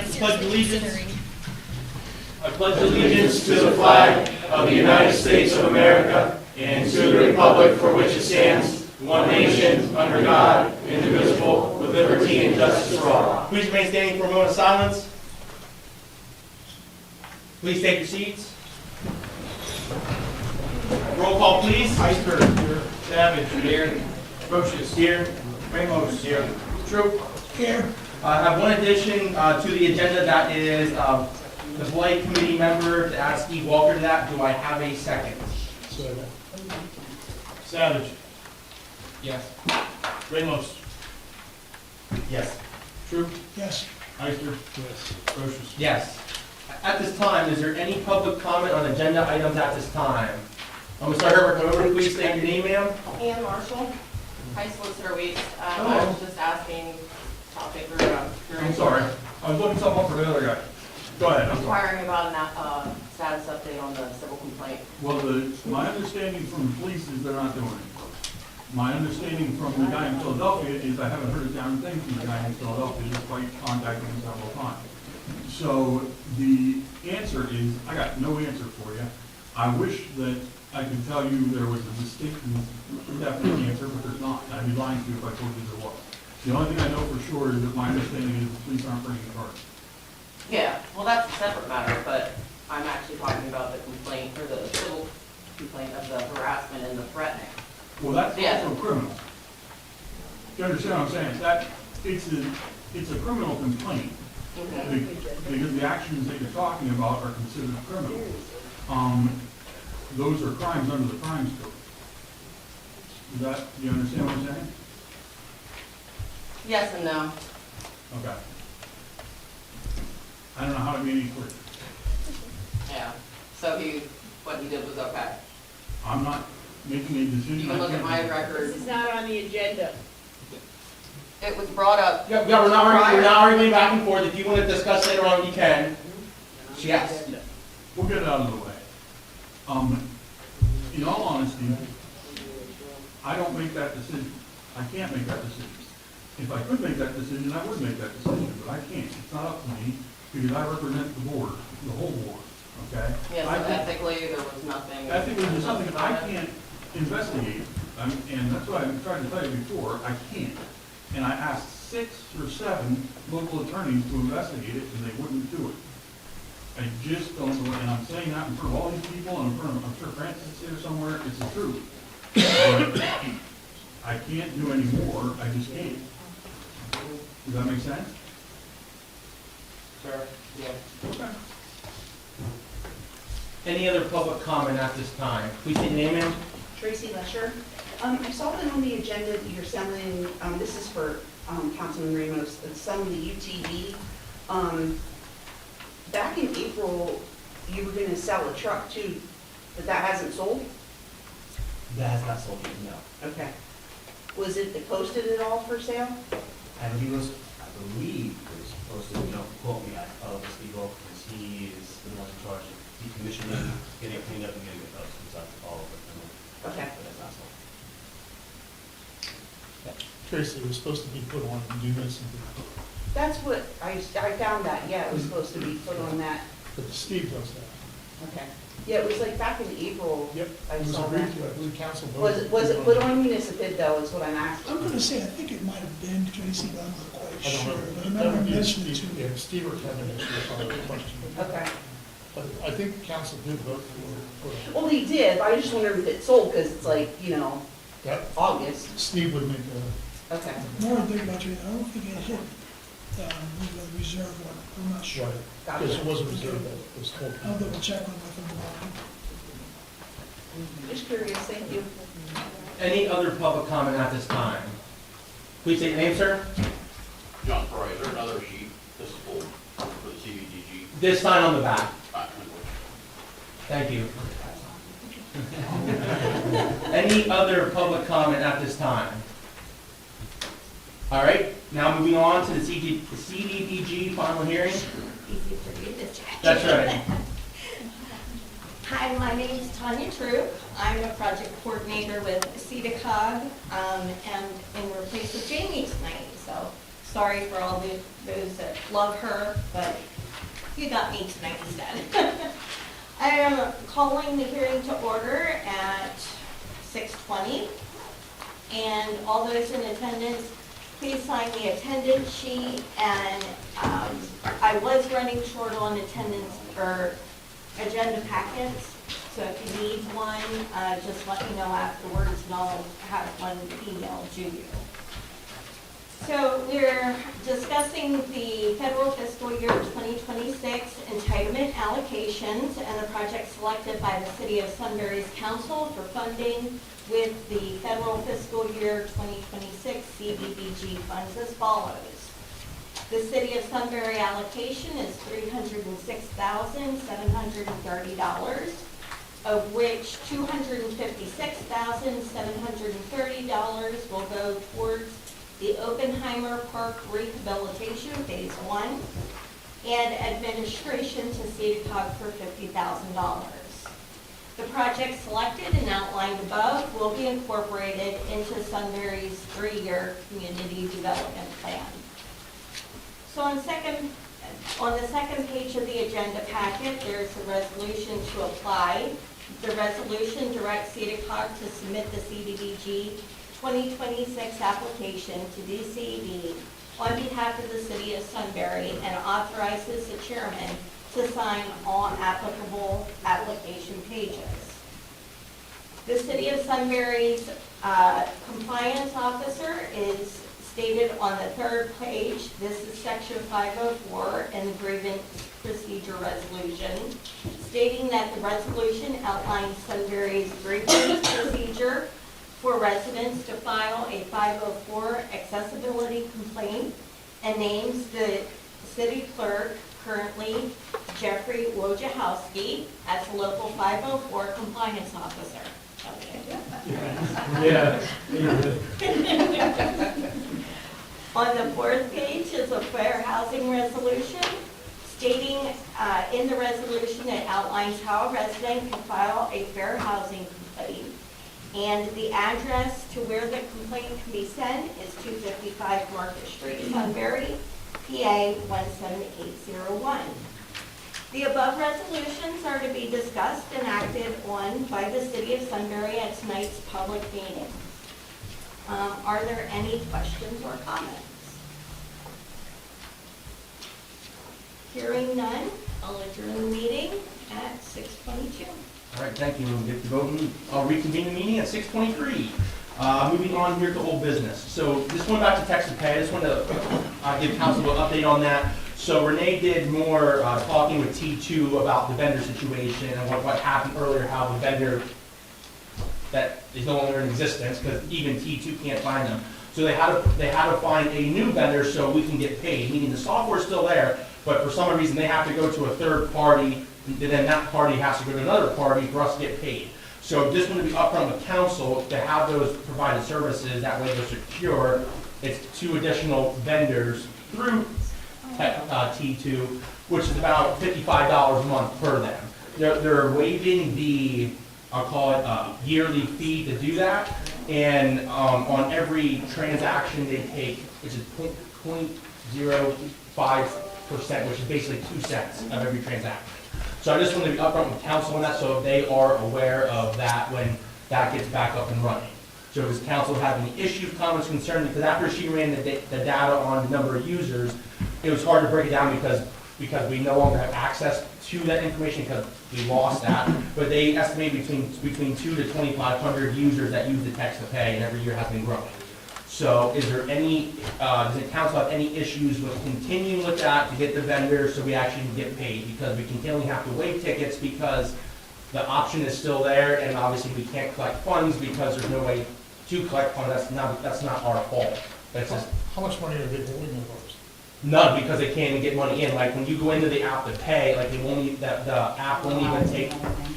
stand for pledge allegiance. I pledge allegiance to the flag of the United States of America and to the republic for which it stands, one nation, under God, indivisible, with liberty and justice for all. Please remain standing for a moment of silence. Please take your seats. Roll call, please. Iceberg here. Savage here. Brocious here. Ramos here. Troop. Here. I have one addition to the agenda, that is the Blight Committee member, to add Steve Walker to that. Do I have a second? Savage. Yes. Ramos. Yes. Troop. Yes. Iceberg. Yes. Brocious. Yes. At this time, is there any public comment on agenda items at this time? I'm going to start here with over. Please state your name, ma'am. Ann Marshall, High Solicitor Waste. I Hello. was just asking topic or I'm sorry. I was looking something up for the other guy. Go ahead. I'm sorry. inquiring about a status update on the civil complaint. Well, my understanding from the police is they're not doing it. My understanding from the guy in Philadelphia is I haven't heard a damn thing from the guy in Philadelphia, despite contacting him several times. So the answer is, I got no answer for you. I wish that I could tell you there was a distinct and definite answer, but there's not. I'd be lying to you if I told you there was. The only thing I know for sure is that my understanding is the police aren't bringing cars. Yeah, well, that's a separate matter, but I'm actually talking about the complaint, or the civil complaint of the harassment and the threatening. Well, that's Yeah. also criminal. Do you understand what I'm saying? It's a criminal complaint. Because the actions that you're talking about are considered criminal. Those are crimes under the crimes code. Do you understand what I'm saying? Yes and no. Okay. I don't know how to be any clearer. Yeah. So what he did was okay. I'm not making a decision. You can look at my This record. is not on the agenda. It was brought up. Yeah, we're not arguing back and forth. If you want to discuss later on, you can. Yes. We'll get it out of the way. In all honesty, I don't make that decision. I can't make that decision. If I could make that decision, I would make that decision, but I can't. It's not up to me because I represent the board, the whole board, okay? Yeah, so I think- ethically, there was nothing. Ethically, there's something I can't investigate, and that's what I've tried to tell you before, I can't. And I asked 6 or 7 local attorneys to investigate it, and they wouldn't do it. I just don't know, and I'm saying that in front of all these people, and in front of, I'm sure Francis is here somewhere, it's the truth. But I can't do any more, I just can't. Does that make sense? Sir. Yeah. Okay. Any other public comment at this time? Please state your name, ma'am. Tracy Lesher. I saw that on the agenda that you're selling, this is for Councilman Ramos, it's selling the UTV. Back in April, you were gonna sell a truck too, but that hasn't sold? That has not sold yet, no. Okay. Was it posted at all for sale? And he was, I believe, was supposed to, don't quote me, this legal, because he is the one in charge of decommissioning, getting it cleaned up and getting it posted, so that's all of it. Okay. But that's not sold. Tracy, it was supposed to be put on units, That's what, I found that, yeah, it was supposed to be put on that. but Steve does that. Okay. Yeah, it was like back in April. Yep. I It was saw agreed that. to, I believe council voted. Was it put on municipal though, is what I'm asking? I'm gonna say, I think it might have been Tracy, but I'm not quite I don't sure. know. But I remember mentioning it to Yeah, me. Steve or Kevin answered the question. Okay. But I think council did vote for Well, he did, but I just wondered if it sold, because it's like, that. August. Steve would make a, Okay. More than think about it, I don't think it hit, the reserve one, I'm not sure. right, Gotcha. because it wasn't reserved, that was told. I'll double check on with him. Just curious, thank you. Any other public comment at this time? Please state your name, sir. John Price, there's another sheet, this is full for the CDBG. This sign on the back. Thank you. Any other public comment at this time? All right, now moving on to the CDBG final hearing. Easy for you to check. That's right. Hi, my name is Tanya Troop. I'm a project coordinator with CDBG, and in replace of Jamie tonight. So Sorry for all those that love her, but you got me tonight instead. I am calling the hearing to order at 6:20. And all those in attendance, please sign the attendance sheet. And I was running short on attendance or agenda packets. So if you need one, just let me know afterwards and I'll have one emailed to you. So we're discussing the federal fiscal year 2026 entitlement allocations and the project selected by the City of Sunbury's Council for funding with the federal fiscal year 2026 CDBG funds as follows. The City of Sunbury allocation is $306,730, of which $256,730 will go towards the Oppenheimer Park Rehabilitation Phase 1 and administration to CDBG for $50,000. The project selected and outlined above will be incorporated into Sunbury's 3-year community development plan. So on the second page of the agenda packet, there's a resolution to apply. The resolution directs CDBG to submit the CDBG 2026 application to DCED on behalf of the City of Sunbury and authorizes the chairman to sign all applicable application pages. The City of Sunbury's compliance officer is stated on the third page. This is section 504 in the grievance procedure resolution, stating that the resolution outlines Sunbury's grievance procedure for residents to file a 504 accessibility complaint and names the city clerk, currently Jeffrey Wojciechowski, as the local 504 compliance officer. Yeah. On the fourth page is a fair housing resolution, stating in the resolution it outlines how a resident can file a fair housing complaint. And the address to where the complaint can be sent is 255 Market Street, Sunbury, PA 17801. The above resolutions are to be discussed and acted on by the City of Sunbury at tonight's public meeting. Are there any questions or comments? Hearing none, I'll adjourn the meeting at 6:22. All right, thank you. We'll get to voting. I'll reconvene the meeting at 6:23. Moving on here to old business. So this one back to text to pay. I just want to give council an update on that. So Renee did more talking with T2 about the vendor situation and what happened earlier, how the vendor that is no longer in existence because even T2 can't find them. So they had to find a new vendor so we can get paid, meaning the software's still there, but for some reason they have to go to a third party, then that party has to go to another party for us to get paid. So just want to be upfront with council to have those provided services, that way they're secure. It's 2 additional vendors through T2, which is about $55 a month per them. They're waiving the, I'll call it yearly fee to do that, and on every transaction they take, which is 0.05%, which is basically 2 cents of every transaction. So I just want to be upfront with council on that, so they are aware of that when that gets back up and running. So does council have any issues, comments, concerns? Because after she ran the data on the number of users, it was hard to break it down because we no longer have access to that information because we lost that. But they estimate between 2,000 to 2,500 users that use the text to pay, and every year has been growing. So is there any, does the council have any issues with continuing with that to get the vendors so we actually can get paid? Because we continually have to waive tickets because the option is still there, and obviously we can't collect funds because there's no way to collect funds. That's not our fault. That's just How much money are they holding of us? none, because they can't even get money in. Like when you go into the app to pay, like it won't even, the app won't even take.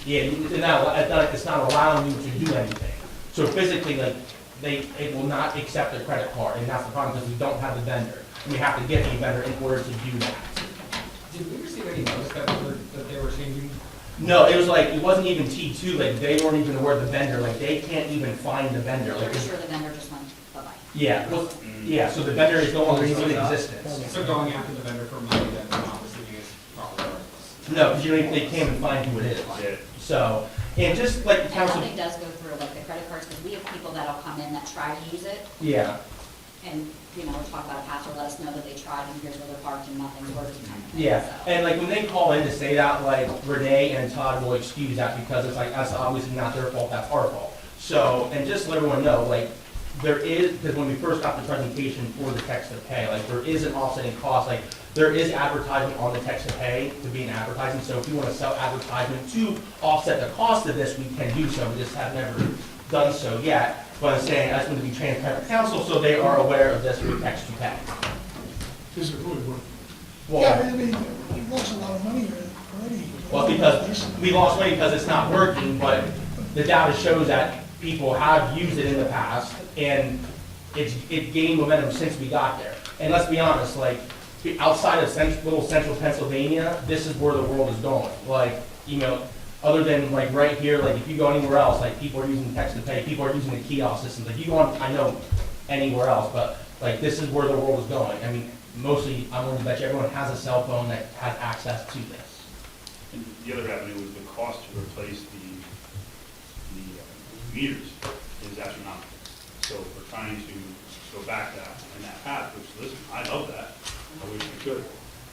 Yeah, it's not allowing you to do anything. So physically, like it will not accept a credit card, and that's the problem because we don't have the vendor. We have to get a vendor in order to do that. Did we receive any notice that they were changing? No, it was like, it wasn't even T2, like they weren't even aware of the vendor, like they can't even find the vendor. I'm Like, pretty sure the vendor just went bye-bye. Yeah, well, yeah, so the vendor is no longer in existence. So going after the vendor for money that's not receiving is probably worthless. No, because you know, they can't even find who it is. Yeah. So, and just like the And council, nothing does go through, like the credit cards, because we have people that'll come in that try to use it, yeah, and, you know, we'll talk about a pastor, let us know that they tried, and here's where they're parked, and nothing's working. kind of thing, yeah. so. And like when they call in to say that, like Renee and Todd will excuse that because it's like, that's obviously not their fault, that's our fault. So, and just let everyone know, like, there is, because when we first got the presentation for the text to pay, like, there is an offsetting cost, like, there is advertisement on the text to pay to be an advertising, so if you want to sell advertisement to offset the cost of this, we can do so, we just have never done so yet. But I'm saying, I just want to be transparent with council, so they are aware of this for text to pay. Is it really working? Yeah, Well, I mean, you lost a lot of money already. well, because we lost money because it's not working, but the data shows that people have used it in the past, and it gained momentum since we got there. And let's be honest, like, outside of little central Pennsylvania, this is where the world is going. Like, you know, other than like right here, like if you go anywhere else, like people are using text to pay, people are using the kiosk systems. Like you go on, I know anywhere else, but like this is where the world is going. I mean, mostly, I'm willing to bet you everyone has a cell phone that has access to this. And the other avenue was the cost to replace the meters is astronomical. So we're trying to go back that in that path, which, listen, I love that. I wish we could.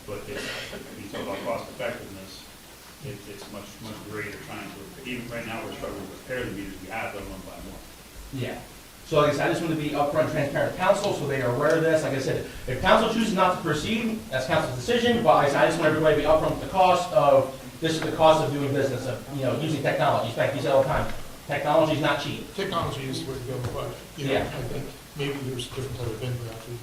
But it's, when you talk about cost effectiveness, it's much greater trying to, even right now, we're struggling to repair the meters we have, let alone buy more. Yeah. So like I said, I just want to be upfront, transparent with council, so they are aware of this. Like I said, if council chooses not to proceed, that's council's decision, but like I said, I just want everybody to be upfront with the cost of, this is the cost of doing business, of, you know, using technology. In fact, you say all the time, technology is not cheap. Technology is the way to go, but, you know, Yeah. I think maybe there's a different type of vendor out there.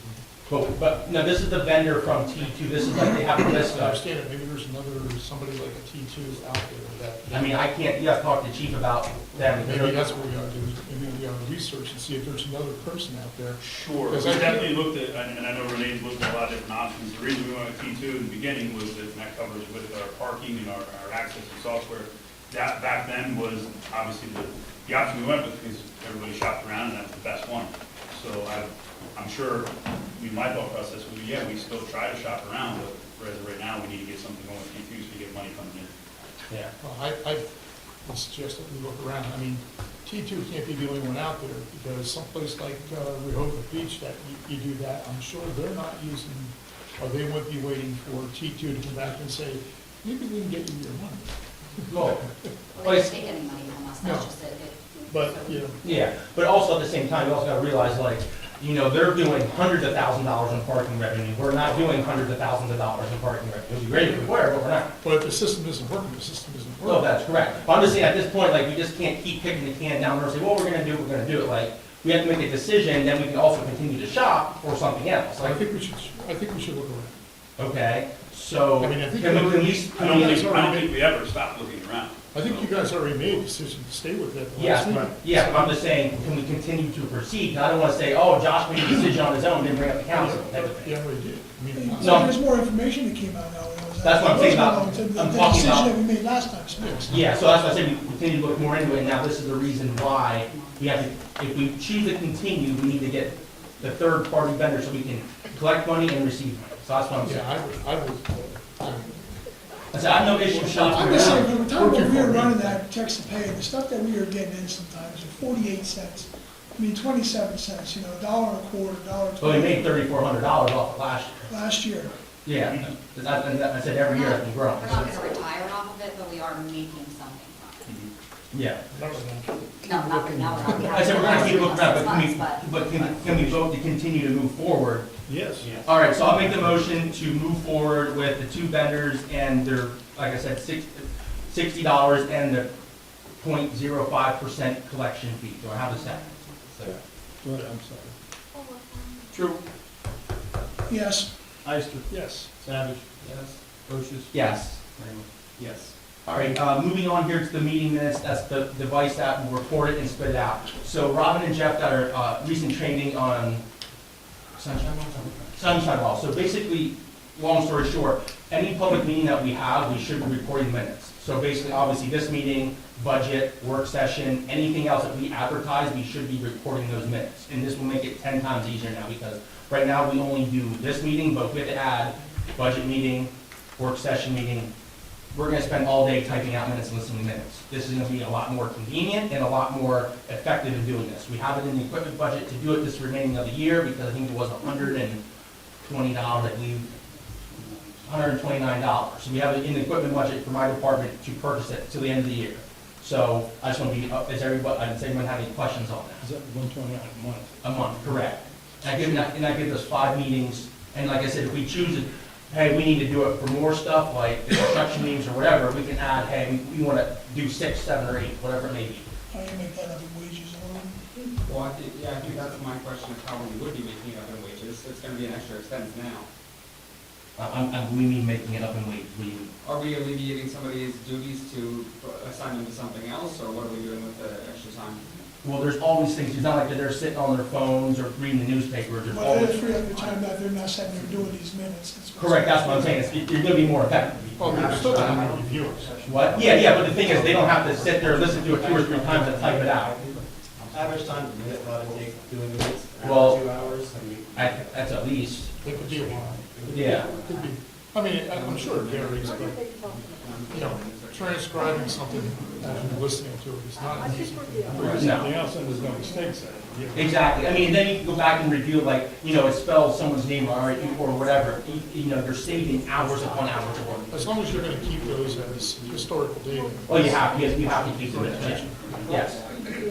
But, no, this is the vendor from T2, this is like, they have a list I of, understand it, maybe there's somebody like a T2 out there that. I mean, I can't, you have to talk to chief about them. Maybe that's what we ought to do, maybe we ought to research and see if there's another person out there. Sure, we Because I think- definitely looked at, and I know Renee's looked at a lot of different options. The reason we went with T2 in the beginning was that covers with our parking and our access to software. That back then was obviously the option we went with because everybody shopped around and that was the best one. So I'm sure, I mean, my thought process would be, yeah, we still try to shop around, but whereas right now, we need to get something going with T2 so we get money coming in. Yeah. Well, I would suggest that we look around. I mean, T2 can't be the only one out there, because someplace like Rehoboth Beach that you do that, I'm sure they're not using, or they would be waiting for T2 to come back and say, maybe we can get you your money. Well, Well, they don't take any money from us, that's No. just it. But, you know, yeah, but also at the same time, you also gotta realize, like, you know, they're doing hundreds of thousands of dollars in parking revenue. We're not doing hundreds of thousands of dollars in parking revenue. It'd be great if we were, but we're not. but if the system isn't working, the system isn't No, working. that's correct. But I'm just saying, at this point, like, we just can't keep kicking the can down the road and say, well, we're gonna do it. Like, we have to make a decision, then we can also continue to shop for something else. I Like, think we should look around. okay, so, I mean, I think can we that- at least, I don't think we ever stopped looking around. I think you guys already made a decision to stay with that yeah, last week. yeah, but I'm just saying, can we continue to proceed? I don't wanna say, oh, Josh made a decision on his own, didn't bring up the council, type of thing. Yeah, we did. I mean, No. There's more information that came out now. That's what I'm saying about- The I'm talking decision about- that we made last time. so- Yeah, so that's why I said we continue to look more into it, and now this is the reason why we have to, if we choose to continue, we need to get the third-party vendor so we can collect money and receive money. So that's what I'm saying. yeah, I would, I said, I have no issue shopping I'm just saying, around. from the time when we were running that text to pay, the stuff that we were getting in sometimes was 48 cents. I mean, 27 cents, you know, $1.25, $1.20. Well, we made $3,400 off it last year. Last year. Yeah, and I said every year it's been growing. We're not gonna retire off of it, but we are making something from Yeah. that was not. it. No, not right now, we're not. I said we're gonna keep looking around, but But can we vote to continue to move forward? Yes. All right, so I'll make the motion to move forward with the two vendors and their, like I said, $60 and the 0.05% collection fee. Do I have a second? Go ahead, I'm sorry. True. Yes. Ister. Yes. Savage. Yes. Brochus. Yes. Yes. All right, moving on here to the meeting minutes, that's the device that will record it and spit it out. So Robin and Jeff got our recent training on Sunshine Law. So basically, long story short, any public meeting that we have, we should be recording minutes. So basically, obviously, this meeting, budget, work session, anything else that we advertise, we should be recording those minutes. And this will make it 10 times easier now, because right now, we only do this meeting, but if we have to add budget meeting, work session meeting, we're gonna spend all day typing out minutes and listening to minutes. This is gonna be a lot more convenient and a lot more effective in doing this. We have it in the equipment budget to do it this remaining of the year, because I think it was $120, I believe, $129. So we have it in the equipment budget for my department to purchase it till the end of the year. So I just want to be, is everybody, does anyone have any questions on that? Is that 129 a month? A month, correct. And that gives us 5 meetings, and like I said, if we choose it, hey, we need to do it for more stuff, like the construction meetings or whatever, we can add, hey, we want to do 6, 7, or 8, whatever it may be. How do you make that up in wages alone? Well, I think that's my question, is how we would be making it up in wages. It's gonna be an extra expense now. We mean making it up in wages. Are we alleviating somebody's duties to assign them to something else, or what are we doing with the extra time? Well, there's always things, it's not like they're sitting on their phones or reading the newspapers, there's Well, always. they're free up the time that they're not sitting there doing these minutes. Correct, that's what I'm saying, you're gonna be more effective. Oh, they're still gonna review it. What? Yeah, but the thing is, they don't have to sit there and listen to it 2 or 3 times and type it out. Average time per minute, probably take doing minutes, Well, around 2 hours. I mean, That's at least, It could be a while. yeah. Could be. I mean, I'm sure it varies, but, you know, transcribing something as you're listening to it is not an easy thing. No. Something else, and there's no mistakes there. Yeah. Exactly, I mean, then you can go back and review, like, it spells someone's name wrong, or whatever, you're saving hours upon hours of work. As long as you're gonna keep those as historical data. Oh, you have to keep it, yeah. Yes.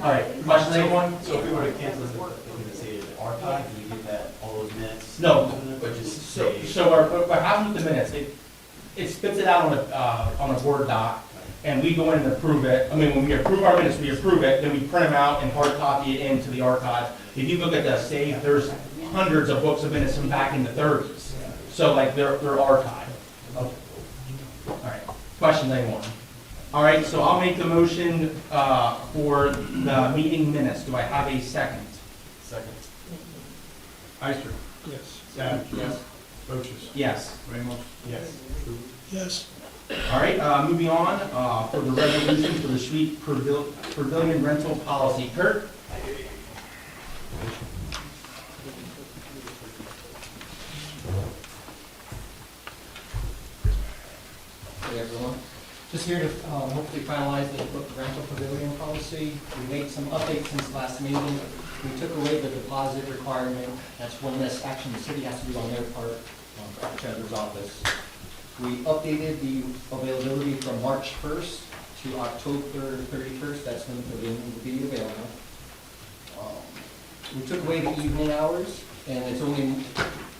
All right, questions, anyone? So if we were to cancel this, say, the archive, do we get that, all those minutes? No. But just So, say. so what happens with the minutes, it spits it out on a Word doc, and we go in and approve it. I mean, when we approve our minutes, we approve it, then we print them out and hard copy it into the archive. If you look at the save, there's hundreds of books of minutes from back in the 30s. So like, they're archived. All right, questions, anyone? All right, so I'll make the motion for the meeting minutes. Do I have a second? Second. Ister. Yes. Savage. Yes. Roaches. Yes. Ramos? Yes. Yes, All right, moving on, for the resolution for the suite pavilion rental policy. Kurt? Hey everyone, just here to hopefully finalize the rental pavilion policy. We made some updates since last meeting. We took away the deposit requirement. That's one less action the city has to do on their part, the treasurer's office. We updated the availability from March 1st to October 31st. That's when the pavilion will be available. We took away the evening hours, and it's only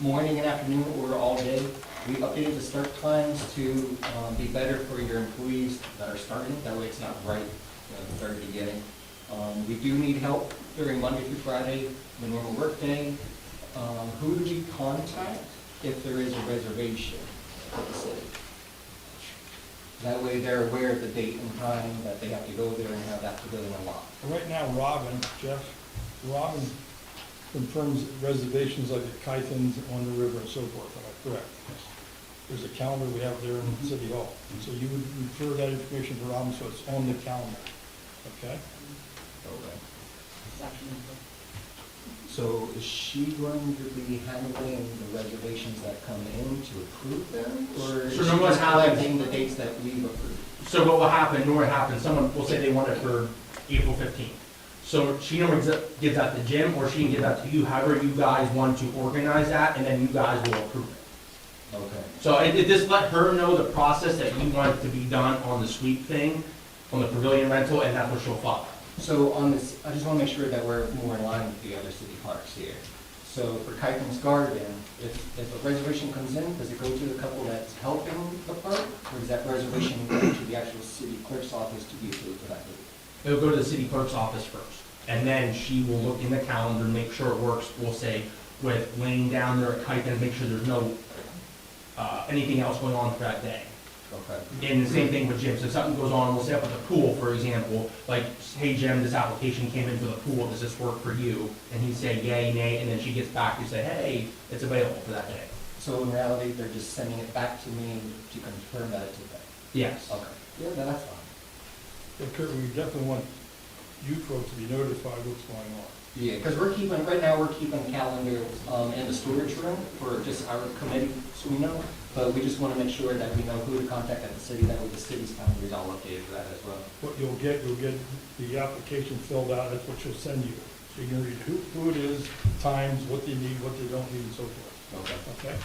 morning and afternoon or all day. We updated the start times to be better for your employees that are starting. That way it's not right at the very beginning. We do need help during Monday through Friday, the normal workday. Who do we contact if there is a reservation at the city? That way they're aware of the date and time that they have to go there and have that pavilion unlocked. Right now, Robin confirms reservations like at Kyton's on the river and so forth, am I correct? There's a calendar we have there in City Hall. So you would refer that information to Robin, so it's on the calendar, okay? Okay. So is she going to be handling the reservations that come in to approve them? Or is So she no one just has- collecting the dates that we've approved? So what will happen, normally happens, someone will say they want it for April 15th. So she normally gives that to Jim, or she can give that to you, however you guys want to organize that, and then you guys will approve it. Okay. So it just let her know the process that you want it to be done on the suite thing, on the pavilion rental, and that's what she'll follow. So on this, I just want to make sure that we're more in line with the other city parks here. So for Kyton's Garden, if a reservation comes in, does it go to the couple that's helping the park? Or does that reservation go to the actual city clerk's office to be approved for that date? It'll go to the city clerk's office first, and then she will look in the calendar, make sure it works, we'll say, with laying down there at Kyton, make sure there's no, anything else going on for that day. Okay. And the same thing with Jim, so if something goes on, we'll say up at the pool, for example, like, hey Jim, this application came in for the pool, does this work for you? And he'd say yay, nay, and then she gets back and say, hey, it's available for that day. So in reality, they're just sending it back to me to confirm that it's okay? Yes. Okay. Yeah, no, that's fine. Yeah, Kurt, we definitely want you folks to be notified what's going on. Yeah, because right now we're keeping calendars in the storage room for just our committee, so we know. But we just want to make sure that we know who to contact at the city, that way the city's calendar is all updated for that as well. What you'll get the application filled out, that's what she'll send you. So you can read who it is, times, what they need, what they don't need, and so forth. Okay. Okay?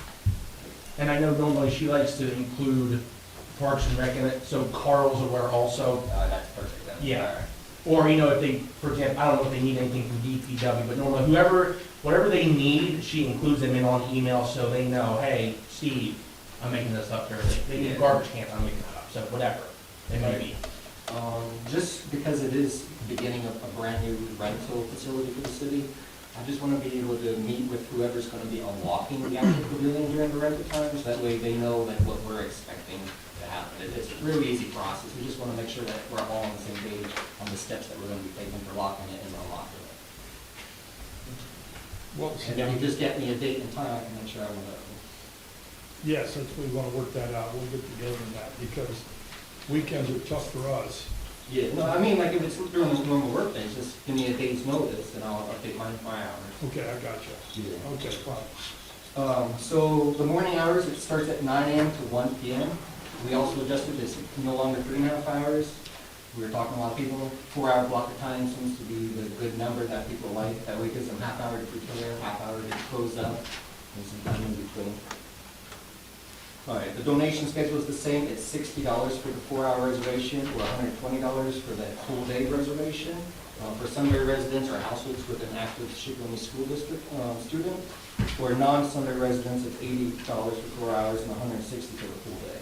And I know normally she likes to include Parks and Rec in it, so Carl's aware also. That's perfect then. Yeah. All right. Or, you know, if they, for example, I don't know if they need anything from DPW, but normally whatever they need, she includes them in on email so they know, hey, Steve, I'm making this up here. They need garbage cans, I'm making that up, so whatever it may be. Just because it is the beginning of a brand new rental facility for the city, I just want to be able to meet with whoever's going to be unlocking the actual pavilion during the rental times. That way they know like what we're expecting to happen. It's a really easy process. We just want to make sure that we're all on the same page on the steps that we're going to be taking for locking it and unlocking it. Well, And if you just get me a date and time, I can make sure I will know. yes, that's, we want to work that out. We'll get together on that because weekends are tough for us. Yeah, no, I mean, like if it's during the normal work days, just give me a day's notice and I'll update my hours. Okay, I got you. Yeah. Okay, fine. So the morning hours, it starts at 9 a.m. to 1 p.m. We also adjusted this no longer 3.5 hours. We were talking to a lot of people, 4-hour block of time seems to be the good number that people like. That way gives them half hour to prepare, half hour to close up, and some time in between. All right, the donation schedule is the same. It's $60 for the 4-hour reservation or $120 for the full day reservation. For Sunbury residents or households with an active Shipley School District student, or non-Sunbury residents, it's $80 for 4 hours and $160 for the full day.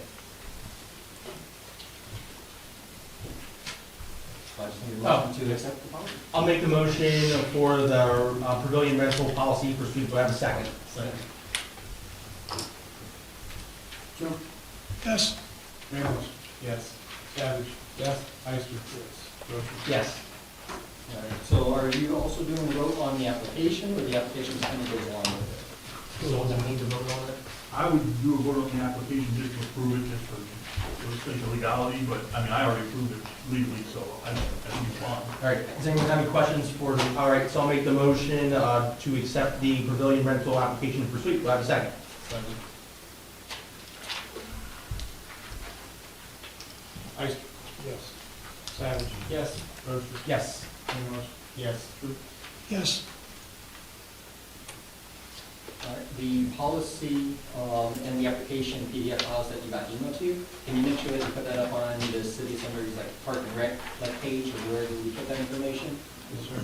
So I just need a motion to accept the policy. I'll make the motion for the pavilion rental policy for students. Do I have a second? Joe? Yes, Ramos? Yes. Savage? Yes. Ister? Yes. Brochus? Yes. All right, so are you also doing a vote on the application, or the application just kind of goes along with it? So we'll need to vote on it? I would do a vote on the application just to approve it, just for the sake of legality, but, I mean, I already approved it legally, so I think it's fine. All right, does anyone have any questions for, all right, so I'll make the motion to accept the pavilion rental application for suite. Do I have a second? Second. Ister? Yes. Savage? Yes. Brochus? Yes. Ramos? Yes. yes, All right, the policy and the application PDF files that you got emailed to you, can you make sure that you put that up on the city somebody's like Park and Rec page or wherever we put that information? Yes, sir.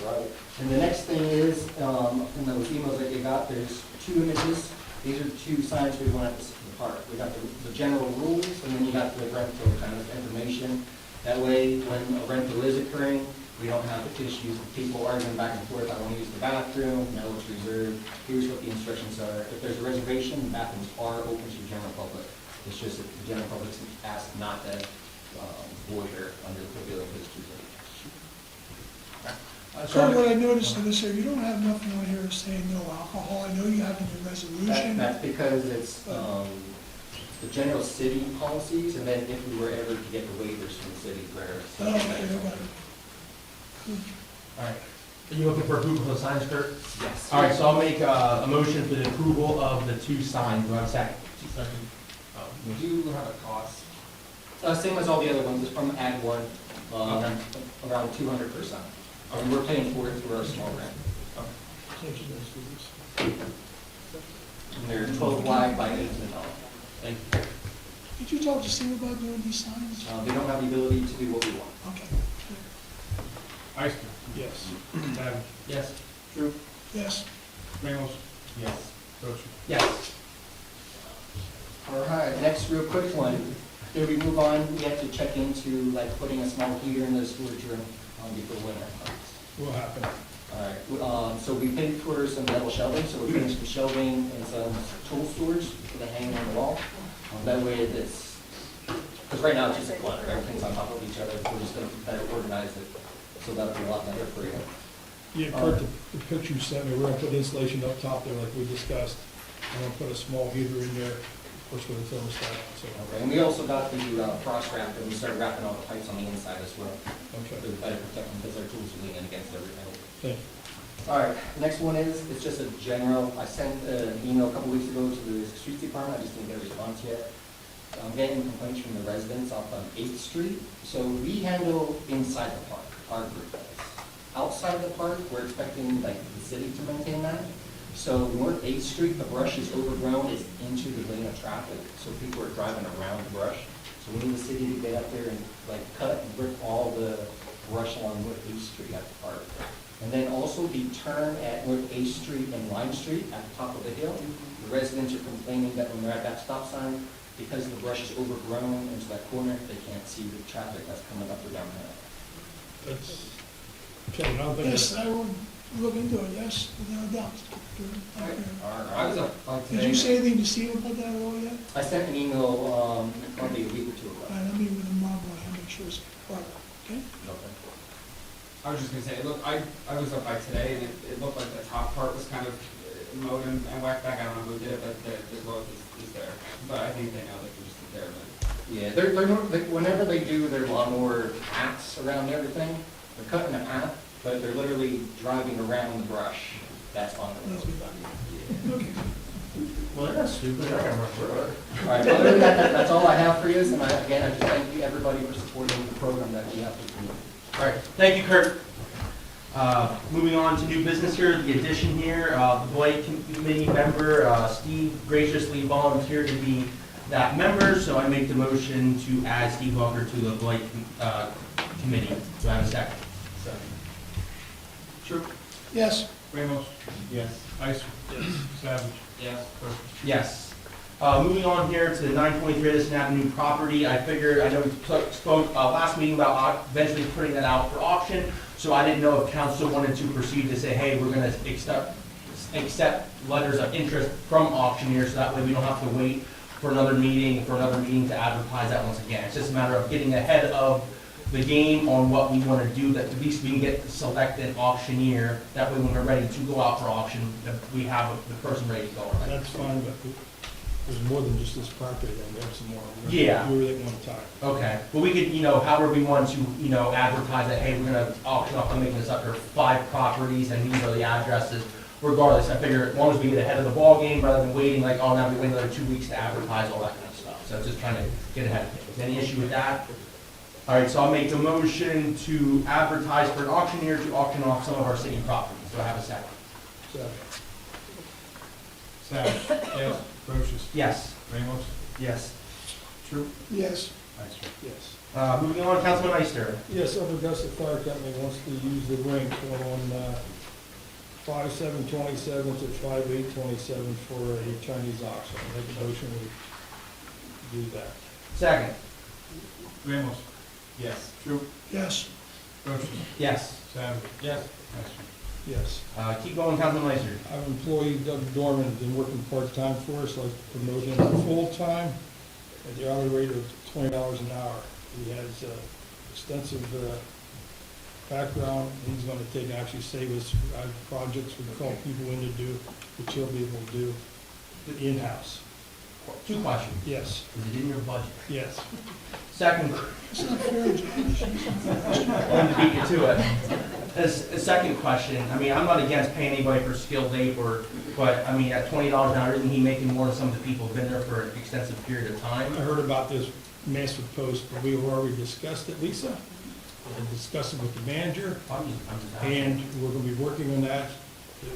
Right. And the next thing is, in those emails that you got, there's 2 images. These are 2 signs we want at the park. We got the general rules, and then you got the rental kind of information. That way, when a rental is occurring, we don't have issues with people arguing back and forth, I want to use the bathroom, no, it's reserved, here's what the instructions are. If there's a reservation, the bathrooms are open to the general public. It's just that the general public's asked not to loiter under the pavilion visitors. Kurt, what I noticed in this here, you don't have nothing on here saying no alcohol. I know you have in your resolution. That's because it's the general city policies, and then if we were ever to get the waivers from the city where. Oh, okay, I got it. All right. Are you looking for approval of the signs, Kurt? Yes. All right, so I'll make a motion for the approval of the 2 signs. Do I have a second? Second. We do have a cost. Same as all the other ones, it's from Ag 1, around 200%. And we're paying for it through our small grant. And they're 12 wide by 18 tall. Thank you. Did you talk to Steve about doing these signs? They don't have the ability to do what we want. Okay, Ister? Yes. Savage? Yes. True. yes, Ramos? Yes. Brochus? Yes. All right, next real quick one. Before we move on, we have to check into like putting a small heater in the storage room before winter. Will happen. All right, so we paid for some metal shelving, so we're putting some shelving and some tool storage for the hanging on the wall. That way it's, because right now it's just a clutter, everything's on top of each other, we're just gonna better organize it, so that'll be a lot better for you. Yeah, Kurt, the picture you sent me, we're gonna put insulation up top there like we discussed. I'm gonna put a small heater in there, of course, with a thermostat, so. Okay, and we also got the frost wrap, and we started wrapping all the pipes on the inside as well. Okay, To better protect them, because our tools are leaning against everything. thank you. All right, next one is, it's just a general, I sent an email a couple weeks ago to the streets department, I just didn't get a response yet. I'm getting complaints from the residents off on 8th Street. So we handle inside the park, our group does. Outside the park, we're expecting like the city to maintain that. So North 8th Street, the brush is overgrown, it's into the lane of traffic, so people are driving around the brush. So we need the city to get up there and like cut and rip all the brush along North 8th Street at the park. And then also the turn at North 8th Street and Lime Street at the top of the hill. The residents are complaining that when they're at that stop sign, because the brush is overgrown into that corner, they can't see the traffic that's coming up or down there. That's, okay, I don't think Yes, that's, I will look into it, yes, without a doubt. I was up Did you say anything to Steve about that at all yet? I sent an email probably a week or two All ago. right, I'll meet with him tomorrow morning, I'll make sure it's proper, okay? Okay. I was just gonna say, look, I was up by today, and it looked like the top part was kind of mowed and whacked back. I don't know who did it, but the growth is there. But I think they know they can just sit there, but. Yeah, whenever they do their lawnmower paths around everything, they're cutting a path, but they're literally driving around the brush that's on the road. Okay. Well, they're not stupid, they're gonna run through it. All right, other than that, that's all I have for you, and again, I just thank you, everybody, for supporting the program that we have for the community. All right, thank you, Kurt. Moving on to new business here, the addition here, the Blight Committee member, Steve graciously volunteered to be that member, so I make the motion to add Steve Walker to the Blight Committee. Do I have a second? Sure. Yes, Ramos. Yes. Ister. yes. Savage. Yes. Brochus. Yes. Moving on here to the 923 Edison Avenue property, I figured, I know we spoke last meeting about eventually putting that out for auction, so I didn't know if council wanted to proceed to say, hey, we're gonna accept letters of interest from auctioneers, so that way we don't have to wait for another meeting to advertise that once again. It's just a matter of getting ahead of the game on what we want to do, that at least we can get selected auctioneer, that way when we're ready to go out for auction, that we have the person ready to go. That's fine, but there's more than just this property, then we have some more. We're gonna Yeah. Do everything one time. Okay, but we could, however we want to, advertise that, hey, we're gonna auction off, I'm making this up for 5 properties, and these are the addresses. Regardless, I figure as long as we get ahead of the ball game, rather than waiting, like, oh, now we wait another 2 weeks to advertise, all that kind of stuff. So just trying to get ahead of things. Any issue with that? All right, so I'll make the motion to advertise for an auctioneer to auction off some of our city properties. Do I have a second? So, Savage. Yes. Brochus. Yes. Ramos. Yes. True. yes, Ister. yes. Moving on, Councilman Ister. Yes, Upper Augusta Fire Company wants to use the rink on 5/7/27 to 5/8/27 for a Chinese auction. I make a motion we do that. Second. Ramos. Yes. True. yes, Brochus. Yes. Savage. Yes. Ister. Yes. Keep going, Councilman Ister. Our employee Doug Dorman has been working part-time for us, like promote him to full-time at the hourly rate of $20 an hour. He has extensive background, he's gonna take and actually save us projects we call people in to do, which he'll be able to do in-house. 2 questions. Yes, Is it in your budget? yes. Second, it's not fair, Josh. I wanted to beat you to it. As a second question, I mean, I'm not against paying anybody for skilled labor, but I mean, at $20 an hour, isn't he making more than some of the people who've been there for an extensive period of time? I heard about this massive post, but we have already discussed it, Lisa. We discussed it with the manager, I'm just asking. and we're gonna be working on that.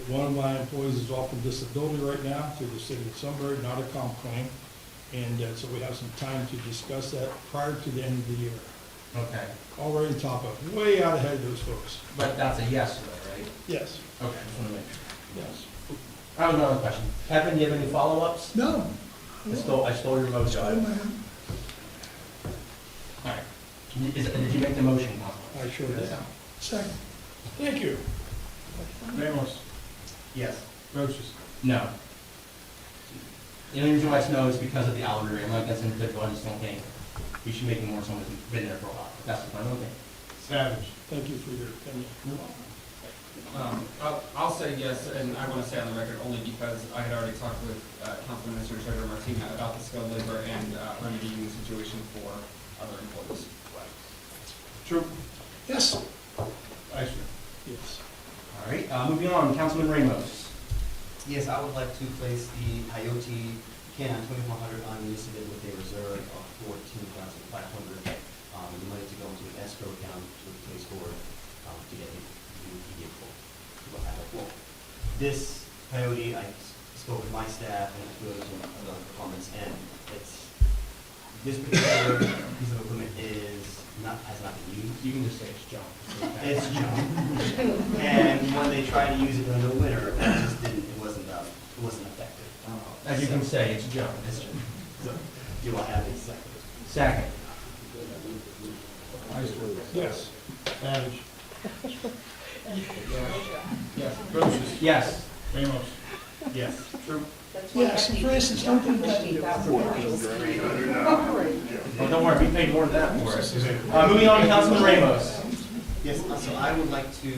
One of my employees is off on disability right now through the city of Sunbury, not a comp claim. And so we have some time to discuss that prior to the end of the year. Okay, Already on top of, way out ahead of those folks. but that's a yes, though, right? Yes, Okay, just want to make sure. yes. I have another question. Kevin, do you have any follow-ups? No. I stole your motion. Stole my- All right. Did you make the motion, Councilman? I sure did. Second, Thank you. Ramos. Yes. Brochus. No. The only reason why it's no is because of the hourly rate. I'm not against individual, I just don't think we should make it more someone who's been there for a while. That's my own thing. Savage. Thank you for your opinion. I'll say yes, and I want to say on the record only because I had already talked with Councilman Minister Treasurer Martina about the skilled labor and remedying the situation for other employees. True. Yes. Ister. Yes. All right, moving on, Councilman Ramos. Yes, I would like to place the Coyote Can 2400 on municipal with a reserve of 14,500. The money to go into an escrow account to replace for, to get a new vehicle. This Coyote, I spoke with my staff and a few other departments, and this particular piece of equipment has not been used. You can just say it's junk. It's junk. And when they tried to use it during the winter, it wasn't effective. As you can say, it's junk. It's junk. So, do I have a second? Second. Ister. Yes. Savage. Yes. Brochus. Yes. Ramos. Yes. True. Yes, and for instance, don't think that, Well, don't worry, we paid more than that for it. Moving on to Councilman Ramos. Yes, so I would like to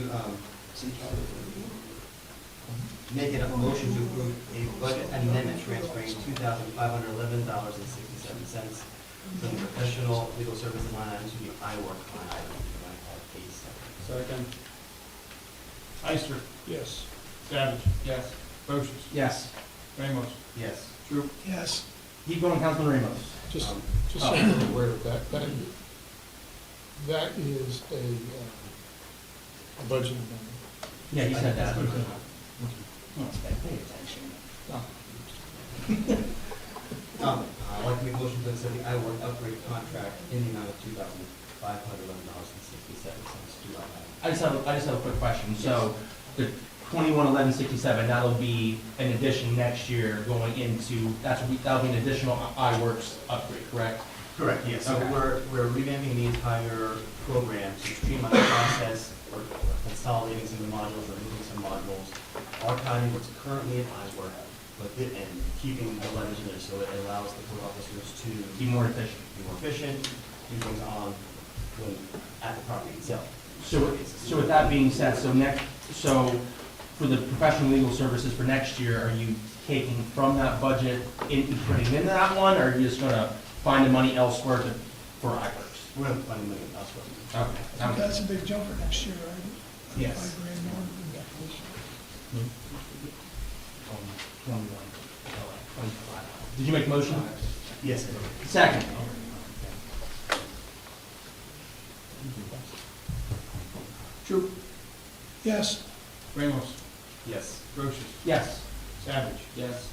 make it a motion to approve a budget amendment transferring $2,511.67 from the professional legal services line item to the I-Work line item. Do I have a second? Second. Ister. Yes. Savage. Yes. Brochus. Yes. Ramos. Yes. True. yes. Keep going, Councilman Ramos. Just so you're aware of that, that is a budget amendment. Yeah, he said that. I'd like to make a motion to accept the I-Work upgrade contract in the amount of $2,511.67. Do I have? I just have a quick question. So the 211167, that'll be an addition next year going into, that'll be an additional iWorks upgrade, correct? Correct, yes. So Okay. we're revamping the entire program to streamline the process. We're consolidating some of the modules, removing some modules, archiving what's currently in iWork, and keeping the letters in there so it allows the code officers to Be more efficient. do things at the property itself. So with that being said, so for the professional legal services for next year, are you taking from that budget and putting into that one, or are you just gonna find the money elsewhere for iWorks? We're going to find money elsewhere. Okay. sounds good. That's a big jump for next year, right? Yes. $5,000 more. 21, 25. Did you make a motion? Yes, sir. Second. True. Yes, Ramos. Yes. Brochus. Yes. Savage. Yes.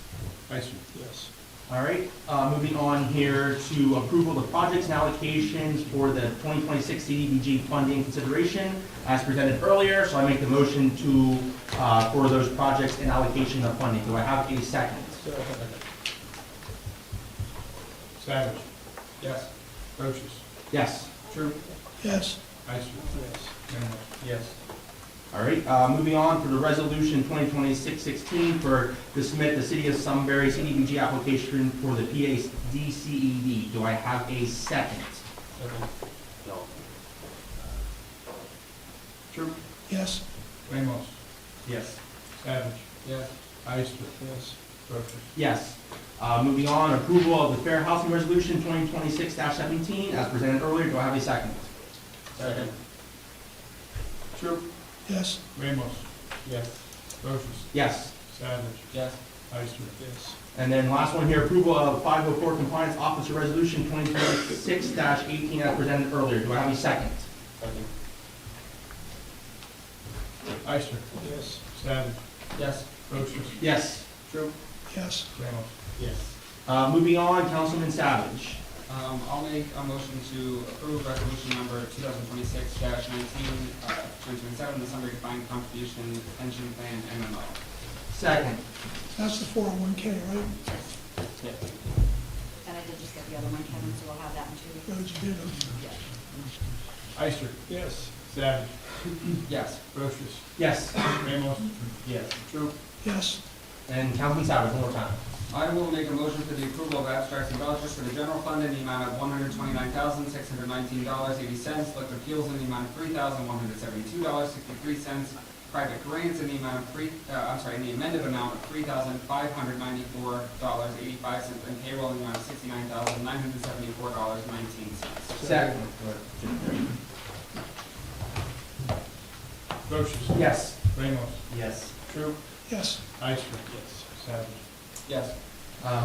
Ister. Yes. All right, moving on here to approval of projects and allocations for the 2026 CDBG funding consideration as presented earlier. So I make the motion to, for those projects and allocation of funding. Do I have a second? Savage. Yes. Brochus. Yes. True. yes, Ister. Yes. Ramos. Yes. All right, moving on for the resolution 2026-16 to submit the City of Sunbury CDBG application for the PADCED. Do I have a second? No. True. yes, Ramos. Yes. Savage. Yes. Ister. Yes. Brochus. Yes. Moving on, approval of the Fair Housing Resolution 2026-17 as presented earlier. Do I have a second? Second. True. yes, Ramos. Yes. Brochus. Yes. Savage. Yes. Ister. Yes. And then last one here, approval of 504 Compliance Officer Resolution 2026-18 as presented earlier. Do I have a second? Second. Ister. Yes. Savage. Yes. Brochus. Yes. True. yes, Ramos. Yes. Moving on, Councilman Savage. I'll make a motion to approve resolution number 2026-19, 2027, the Sunbury Defined Contribution Pension Plan MMO. Second. that's the 401K, right? And I did just get the other one, Kevin, so we'll have that one too. Roads you did, Ister. Yes. Savage. Yes. Brochus. Yes. Ramos. Yes. True. yes, And Councilman Savage, one more time. I will make a motion for the approval of abstracts and vouchers for the general fund in the amount of $129,619.80, liquid fuels in the amount of $3,172.63, private grants in the amount of in the amended amount of $3,594.85 and payroll in the amount of $69,974.19. Second. Brochus. Yes. Ramos. Yes. True. Yes, Ister. Yes. Savage. Yes.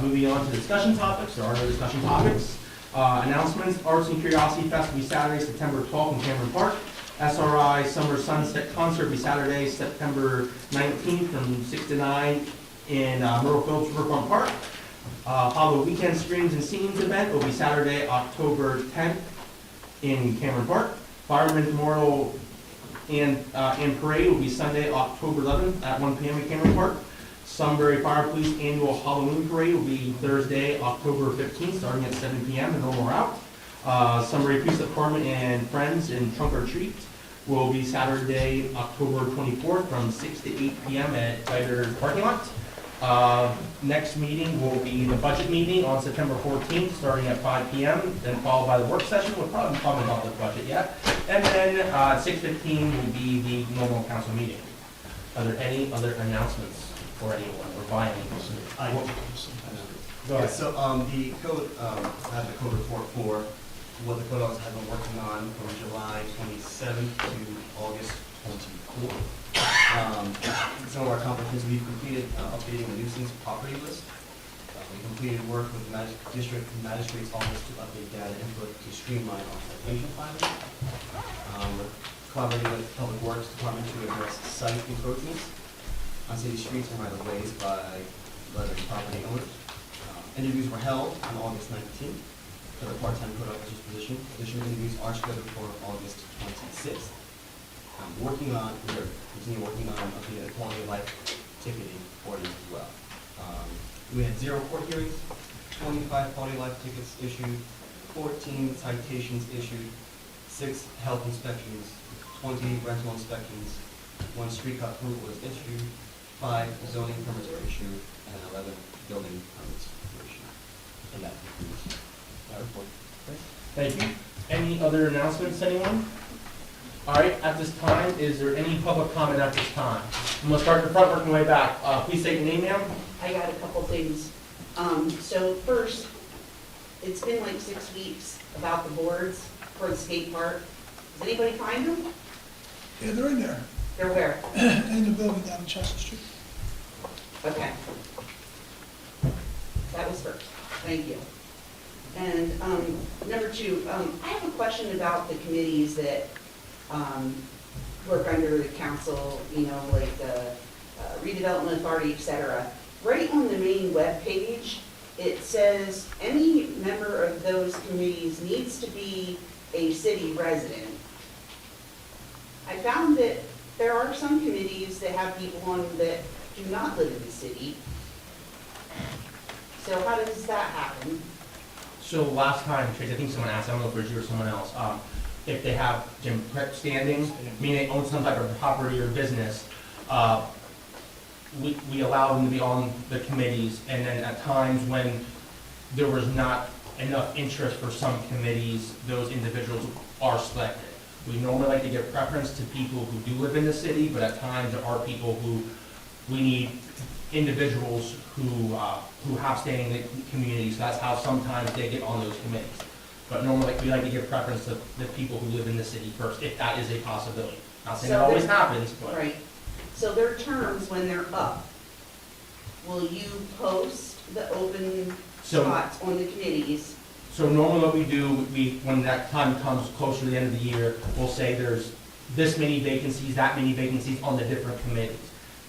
Moving on to discussion topics, there are no discussion topics. Announcements, Arts and Curiosity Fest will be Saturday, September 12th in Cameron Park. SRI Summer Sunset Concert will be Saturday, September 19th from 6 to 9 in Myrtle Phillips Riverfront Park. Halloweekend Screams and Scenes event will be Saturday, October 10th in Cameron Park. Fireman Memorial and Parade will be Sunday, October 11th at 1 p.m. in Cameron Park. Sunbury Fire Police Annual Halloween Parade will be Thursday, October 15th, starting at 7 p.m. in normal route. Sunbury Police Department and Friends in Trunk or Treat will be Saturday, October 24th from 6 to 8 p.m. at Beiters parking lot. Next meeting will be the budget meeting on September 14th, starting at 5 p.m., then followed by the work session. We'll probably talk about the budget yet. And then 6:15 will be the normal council meeting. Are there any other announcements for anyone or by anyone? Go ahead. So the code, I have the code report for what the code office has been working on from July 27th to August 24th. Some of our accomplishments, we've completed updating the nuisance property list. We completed work with the district magistrate's office to update data input to streamline our citation filing. We're collaborating with Public Works Department to address site encroachments on city streets and right of ways by lettering property owners. Interviews were held on August 19th for the part-time code officer's position. Additional interviews are scheduled for August 26th. We're continue working on updating the quality of life ticketing ordinance as well. We had 0 court hearings, 25 quality of life tickets issued, 14 citations issued, 6 health inspections, 20 rental inspections, 1 street cut approval was issued, 5 zoning permits were issued, and 11 building permits were issued. And that concludes my report. Thank you. Any other announcements, anyone? All right, at this time, is there any public comment at this time? I'm gonna start in the front, working my way back. Please state your name, ma'am. I got a couple things. So first, it's been like 6 weeks about the boards for the skate park. Does anybody find them? yeah, they're in there, They're where? in the building down on Chester Street. Okay. That was first. Thank you. And number 2, I have a question about the committees that work under the council, you know, like the redevelopment authority, et cetera. Right on the main web page, it says any member of those committees needs to be a city resident. I found that there are some committees that have people on them that do not live in the city. So how does that happen? So last time, Trace, I think someone asked, I don't know if it was you or someone else, if they have gym standing, meaning they own some type of property or business, we allow them to be on the committees, and then at times when there was not enough interest for some committees, those individuals are selected. We normally like to give preference to people who do live in the city, but at times there are people who, we need individuals who have standing in the community, so that's how sometimes they get on those committees. But normally, we like to give preference to the people who live in the city first, if that is a possibility. Not saying it always happens, but. Right. So their terms, when they're up, will you post the open spots on the committees? So normally what we do, when that time comes closer to the end of the year, we'll say there's this many vacancies, that many vacancies on the different committees.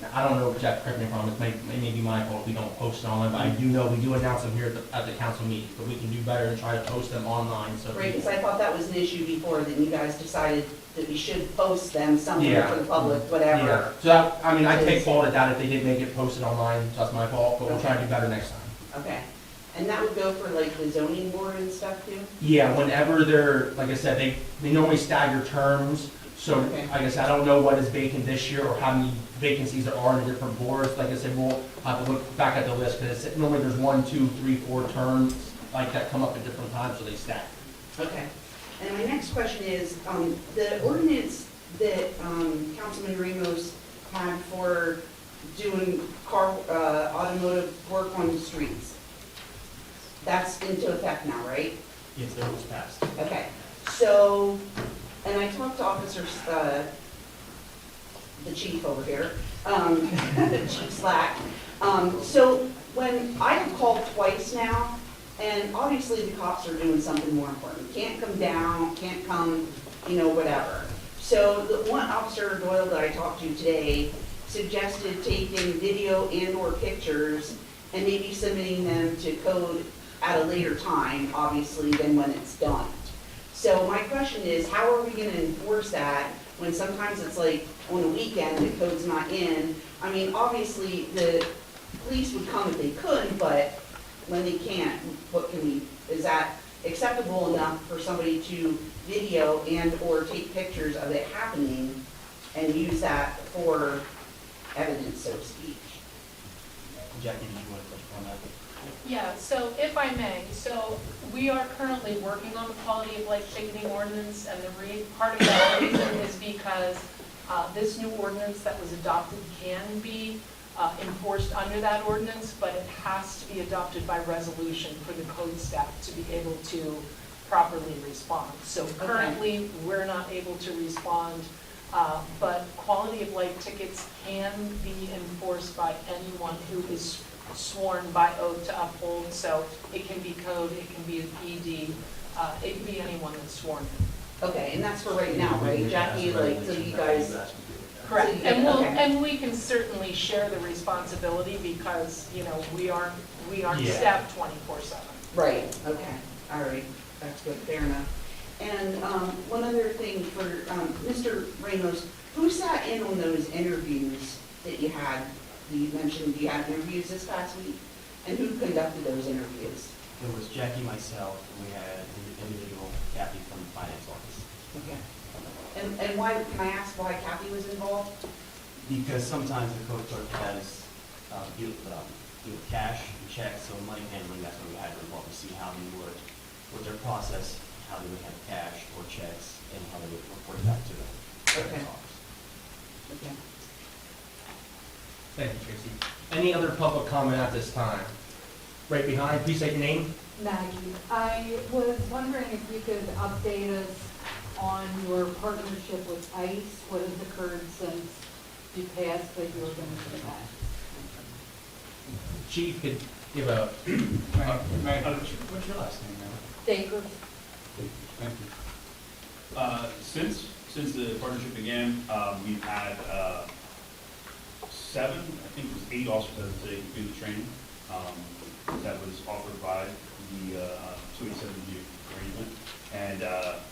Now, I don't know, Jeff, correct me if I'm wrong, it may be my fault if we don't post it online, but I do know we do announce them here at the council meeting, but we can do better and try to post them online, so. Right, because I thought that was an issue before, that you guys decided that we should post them somewhere for the public, whatever. Yeah, so that, I mean, I take fault at that if they did make it posted online, so that's my fault, but we'll try to do better next time. Okay. And that would go for like the zoning board and stuff too? Yeah, whenever they're, like I said, they normally stagger terms. So, Okay. like I said, I don't know what is vacant this year or how many vacancies there are in the different boards. Like I said, we'll have to look back at the list, because normally there's 1, 2, 3, 4 terms like that come up at different times, so they stack. Okay. And my next question is, the ordinance that Councilman Ramos had for doing automotive work on the streets. That's into effect now, right? Yes, that was passed. Okay, so, and I talked to Officer, the chief over here, Chief Slack. So when I have called twice now, and obviously the cops are doing something more important. Can't come down, can't come, whatever. So the one Officer Doyle that I talked to today suggested taking video and/or pictures and maybe submitting them to code at a later time, obviously, than when it's done. So my question is, how are we gonna enforce that when sometimes it's like on a weekend, the code's not in? I mean, obviously, the police would come if they could, but when they can't, is that acceptable enough for somebody to video and/or take pictures of it happening and use that for evidence, so to speak? Jackie, did you want to touch on that? Yeah, so if I may, so we are currently working on the quality of life ticketing ordinance, and part of that reason is because this new ordinance that was adopted can be enforced under that ordinance, but it has to be adopted by resolution for the code staff to be able to properly respond. So currently, we're not able to respond, but quality of life tickets can be enforced by anyone who is sworn by oath to uphold. So it can be code, it can be an ED, it can be anyone that's sworn in. Okay, and that's for right now, right, Jackie? Like, so you guys. Correct, So you- okay. and we can certainly share the responsibility because, we aren't Yeah. staffed 24/7. Right, okay, all right, that's good, fair enough. And one other thing for Mr. Ramos, who sat in on those interviews that you had? You mentioned you had interviews this past week, and who conducted those interviews? It was Jackie, myself, and we had an individual, Kathy, from the finance office. Okay. And why, can I ask why Kathy was involved? Because sometimes the code clerk has deal with cash and checks, so money handling, that's when we had to involve to see how they would, what their process, how they would have cash or checks, and how they would report it back to the Okay. office. Okay. Thank you, Tracy. Any other public comment at this time? Right behind, please state your name. Maggie, I was wondering if you could update us on your partnership with ICE. What has occurred since you passed that you were going to do that? Chief could give a, What's your last name, ma'am? Baker? Thank you. Since the partnership began, we've had 7, I think it was 8 officers that today do the training. That was offered by the 287G arrangement. And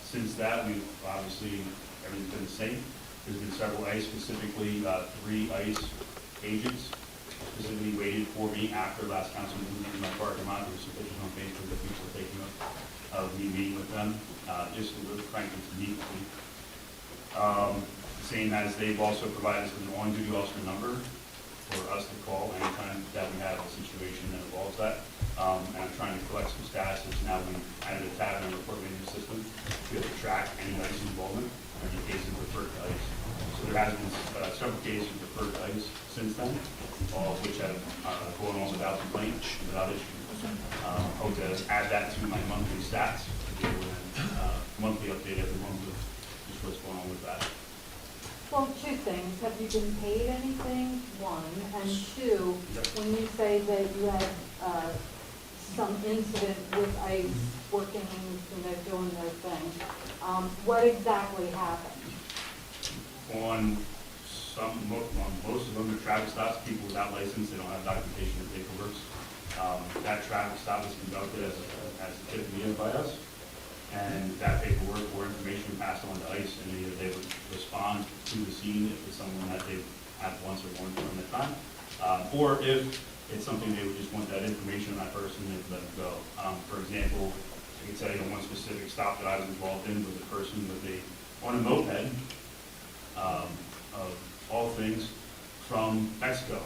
since that, we've obviously, everything's been the same. There's been several ICE, specifically 3 ICE agents specifically waited for me after last council meeting in my parking lot. There was some pictures on Facebook that people were taking of me meeting with them, just to really frankly to meet with me. Same as they've also provided us with an on-duty officer number for us to call anytime that we have a situation that involves that. And I'm trying to collect some stats. Now we've added a tab in our report management system to be able to track any ICE involvement or any cases referred to ICE. So there has been several cases referred to ICE since then, all of which have gone on without complaint, without issue. Hope to add that to my monthly stats to be able to monthly update every month of just what's going on with that. Well, 2 things. Have you been paid anything? 1. And 2, when you say that you had some incident with ICE working, doing their thing, what exactly happened? On most of them, the traffic stops, people without license, they don't have documentation or paperwork. That traffic stop is conducted as a tip given by us, and that paperwork or information passed on to ICE, and either they would respond to the scene if it's someone that they've had once or more during the time, or if it's something they would just want that information on that person, they would let them go. For example, I can tell you one specific stop that I was involved in was a person on a moped, of all things, from Mexico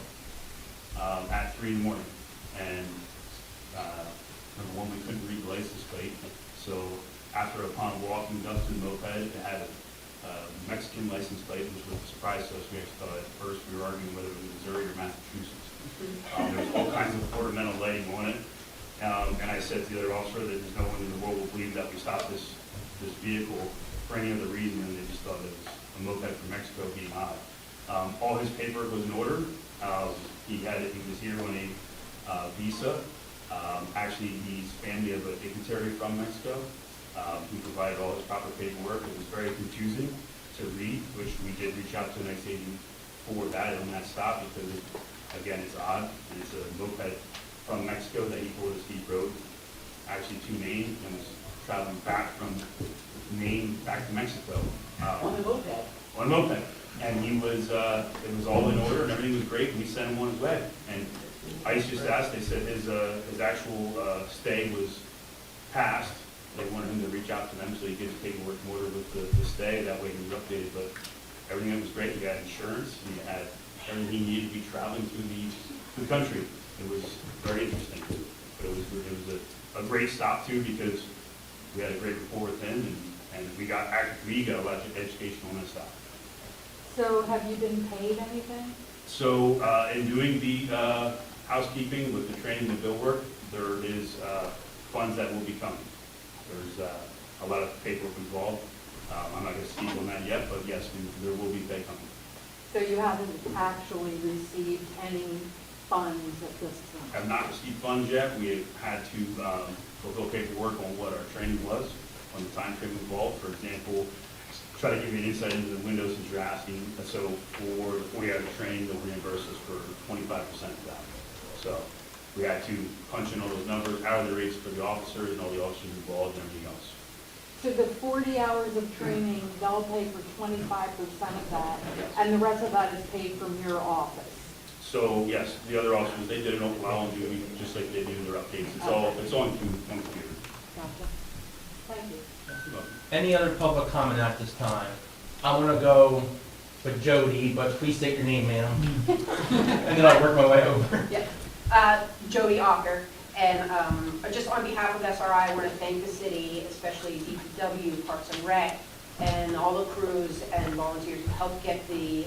at 3 in the morning. And number one, we couldn't read the license plate. So upon walking up to the moped, it had Mexican license plate, which was a surprise to us. We actually thought at first we were arguing whether it was Missouri or Massachusetts. There was all kinds of ornamental lighting on it. And I said to the other officer that there's no one in the world will believe that we stopped this vehicle for any other reason, and they just thought it was a moped from Mexico being odd. All his paperwork was in order. He was here on a visa. Actually, he's family of a dignitary from Mexico. He provided all his proper paperwork. It was very confusing to read, which we did reach out to the next agent for that on that stop because, again, it's odd. And it's a moped from Mexico that he bought a steep road, actually to Maine, and was traveling back from Maine back to Mexico. On a moped. On a moped. And he was, it was all in order and everything was great, and we sent him on his way. And ICE just asked, they said his actual stay was passed. They wanted him to reach out to them so he gets paperwork in order with the stay, that way he was updated. But everything was great. He had insurance, he had everything he needed to be traveling through the country. It was very interesting. But it was a great stop too, because we had a great rapport with him, and we got a lot of education on that stop. So have you been paid anything? So in doing the housekeeping with the training and bill work, there is funds that will be coming. There's a lot of paperwork involved. I'm not going to speak on that yet, but yes, there will be pay coming. So you haven't actually received any funds at this point? Have not received funds yet. We had to fulfill paperwork on what our training was, on the time frame involved. For example, try to give you an insight into the windows that you're asking. So for the 40 hours of training, they'll reimburse us for 25% of that. So we had to punch in all those numbers, hourly rates for the officers and all the officers involved and everything else. So the 40 hours of training, they'll pay for 25% of that, and the rest of that is paid from your office? So yes, the other officers, they did it while on duty, just like they do their updates. It's on computer. Gotcha. Thank you. Any other public comment at this time? I want to go with Jody, but please state your name, ma'am. And then I'll work my way over. Yeah. Jody Ocker, and just on behalf of SRI, I want to thank the city, especially DPW, Parks and Rec, and all the crews and volunteers who helped get the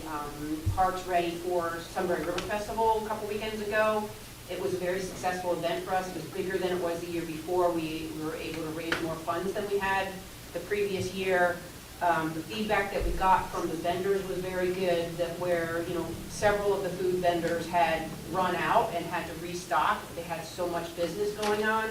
parks ready for Sunbury River Festival a couple weekends ago. It was a very successful event for us. It was bigger than it was the year before. We were able to raise more funds than we had the previous year. The feedback that we got from the vendors was very good, that where, several of the food vendors had run out and had to restock. They had so much business going on.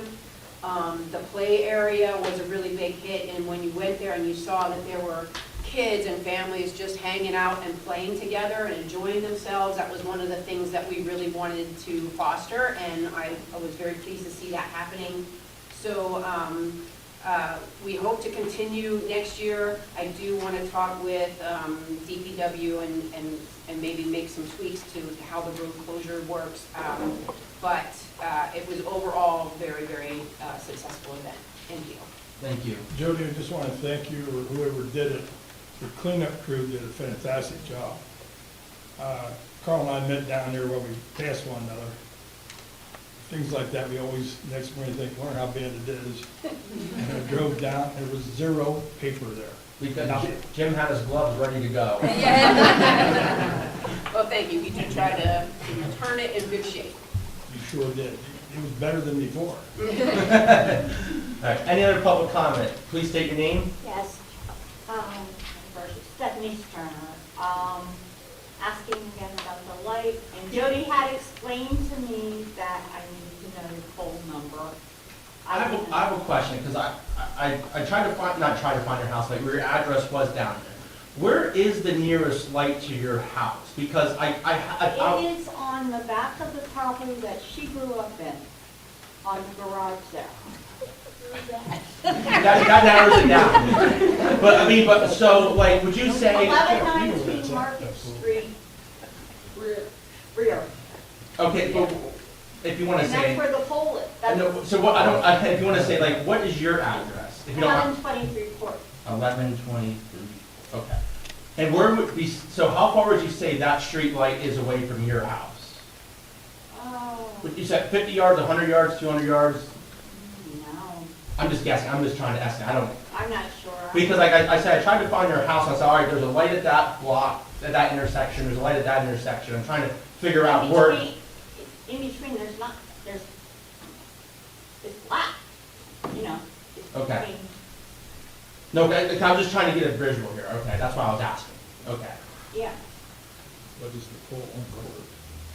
The play area was a really big hit, and when you went there and you saw that there were kids and families just hanging out and playing together and enjoying themselves, that was one of the things that we really wanted to foster, and I was very pleased to see that happening. So we hope to continue next year. I do want to talk with DPW and maybe make some tweaks to how the road closure works. But it was overall very, very successful event. Thank you. Thank you. Jody, I just want to thank you, or whoever did it. The cleanup crew did a fantastic job. Carl and I met down there when we passed one another. Things like that, we always, next morning think, wonder how bad it is. And I drove down, there was zero paper there. Because Jim had his gloves ready to go. Well, thank you. We do try to return it in good shape. You sure did. It was better than before. All right. Any other public comment? Please state your name. Yes. Stephanie Turner. Asking again about the light, and Jody had explained to me that I needed to know your phone number. I have a question, because I tried to find, not try to find your house, like where your address was down there. Where is the nearest light to your house? Because It is on the back of the property that she grew up in, on the garage there. that narrows it down. But so, like, would you say? 1119 Market Street, rear. Okay, but if you want to And say. that's where the pole is. That's No, so what, if you want to say, like, what is your address? If you don't have. 1123 Court. 1123, okay. And where would be, so how far would you say that street light is away from your house? Oh. Would you say 50 yards, 100 yards, 200 yards? No. I'm just guessing, I'm just trying to estimate, I don't, I'm not sure. because like I said, I tried to find your house, and I said, all right, there's a light at that block, at that intersection, there's a light at that intersection, I'm trying to figure out where. In between, there's not, it's flat, you know. It's Okay. between- No, okay, I'm just trying to get a visual here, okay, that's why I was asking, okay. Yeah, What is the pole on color?